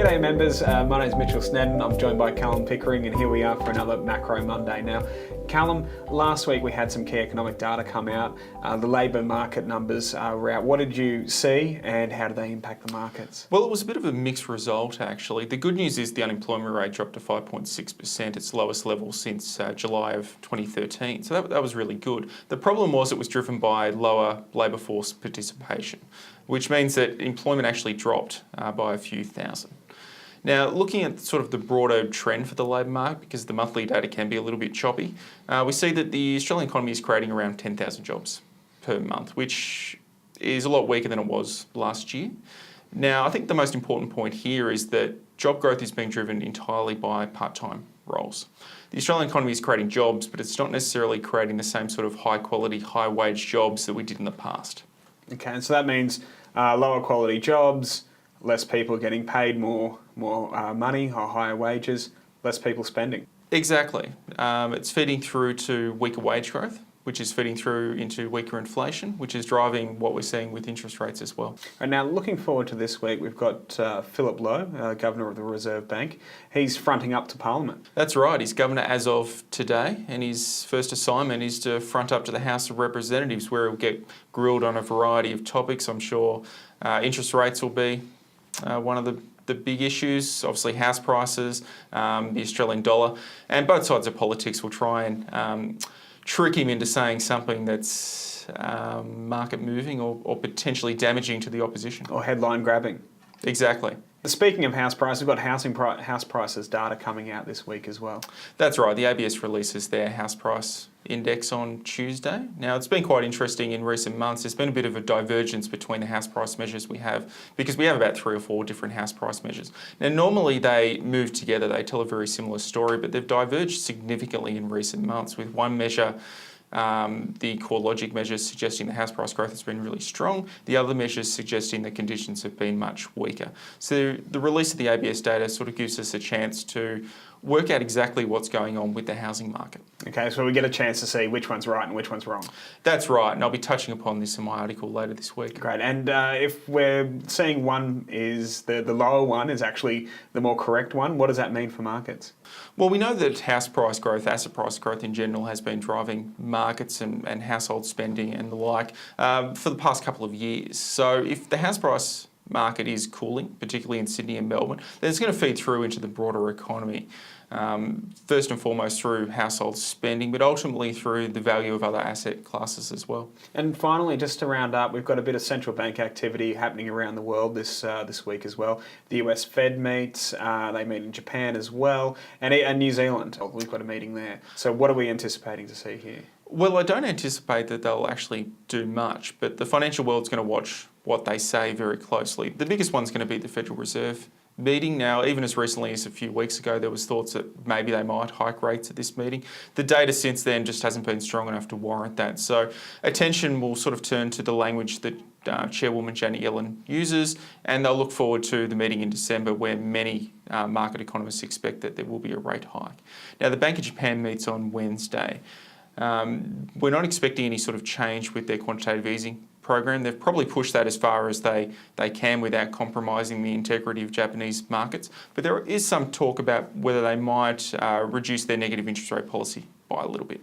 G'day members, my name's Mitchell Snedden. I'm joined by Callum Pickering, and here we are for another Macro Monday. Now, Callum, last week we had some key economic data come out. The labour market numbers were out. What did you see and how did they impact the markets? Well, it was a bit of a mixed result actually. The good news is the unemployment rate dropped to 5.6%, its lowest level since July of 2013. So that was really good. The problem was it was driven by lower labour force participation, which means that employment actually dropped by a few thousand. Now, looking at sort of the broader trend for the labour market, because the monthly data can be a little bit choppy, we see that the Australian economy is creating around 10,000 jobs per month, which is a lot weaker than it was last year. Now, I think the most important point here is that job growth is being driven entirely by part-time roles. The Australian economy is creating jobs, but it's not necessarily creating the same sort of high-quality, high-wage jobs that we did in the past. Okay, and so that means lower quality jobs, less people getting paid more money or higher wages, less people spending. Exactly. It's feeding through to weaker wage growth, which is feeding through into weaker inflation, which is driving what we're seeing with interest rates as well. And now, looking forward to this week, we've got Philip Lowe, Governor of the Reserve Bank. He's fronting up to Parliament. That's right. He's Governor as of today, and his first assignment is to front up to the House of Representatives, where he'll get grilled on a variety of topics. I'm sure interest rates will be one of the big issues, obviously house prices, the Australian dollar, and both sides of politics will try and trick him into saying something that's market moving or potentially damaging to the opposition. Or headline grabbing. Exactly. Speaking of house prices, we've got house prices data coming out this week as well. That's right. The ABS releases their house price index on Tuesday. Now, it's been quite interesting in recent months. There's been a bit of a divergence between the house price measures we have, because we have about 3 or 4 different house price measures. Now, normally they move together. They tell a very similar story, but they've diverged significantly in recent months, with one measure, the core logic measures suggesting the house price growth has been really strong, the other measures suggesting that conditions have been much weaker. So the release of the ABS data sort of gives us a chance to work out exactly what's going on with the housing market. Okay, so we get a chance to see which one's right and which one's wrong. That's right, and I'll be touching upon this in my article later this week. Great, and if we're seeing one is the lower one is actually the more correct one, what does that mean for markets? Well, we know that house price growth, asset price growth in general, has been driving markets and household spending and the like for the past couple of years. So if the house price market is cooling, particularly in Sydney and Melbourne, then it's going to feed through into the broader economy. First and foremost through household spending, but ultimately through the value of other asset classes as well. And finally, just to round up, we've got a bit of central bank activity happening around the world this week as well. The US Fed meets, they meet in Japan as well, and New Zealand. We've got a meeting there. So what are we anticipating to see here? Well, I don't anticipate that they'll actually do much, but the financial world's going to watch what they say very closely. The biggest one's going to be the Federal Reserve meeting. Now, even as recently as a few weeks ago, there was thoughts that maybe they might hike rates at this meeting. The data since then just hasn't been strong enough to warrant that. So attention will sort of turn to the language that Chairwoman Janet Yellen uses, and they'll look forward to the meeting in December, where many market economists expect that there will be a rate hike. Now, the Bank of Japan meets on Wednesday. We're not expecting any sort of change with their quantitative easing program. They've probably pushed that as far as they can without compromising the integrity of Japanese markets. But there is some talk about whether they might reduce their negative interest rate policy by a little bit.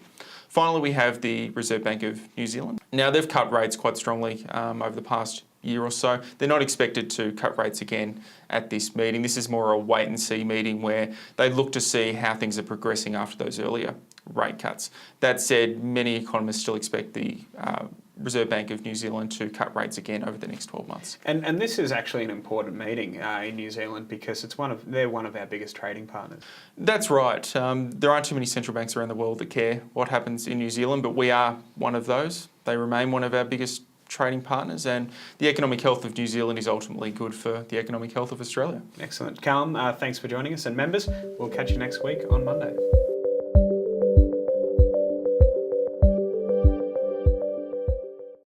Finally, we have the Reserve Bank of New Zealand. Now, they've cut rates quite strongly over the past year or so. They're not expected to cut rates again at this meeting. This is more a wait and see meeting where they look to see how things are progressing after those earlier rate cuts. That said, many economists still expect the Reserve Bank of New Zealand to cut rates again over the next 12 months. And this is actually an important meeting in New Zealand, because they're one of our biggest trading partners. That's right. There aren't too many central banks around the world that care what happens in New Zealand, but we are one of those. They remain one of our biggest trading partners, and the economic health of New Zealand is ultimately good for the economic health of Australia. Excellent. Callum, thanks for joining us, and members, we'll catch you next week on Monday.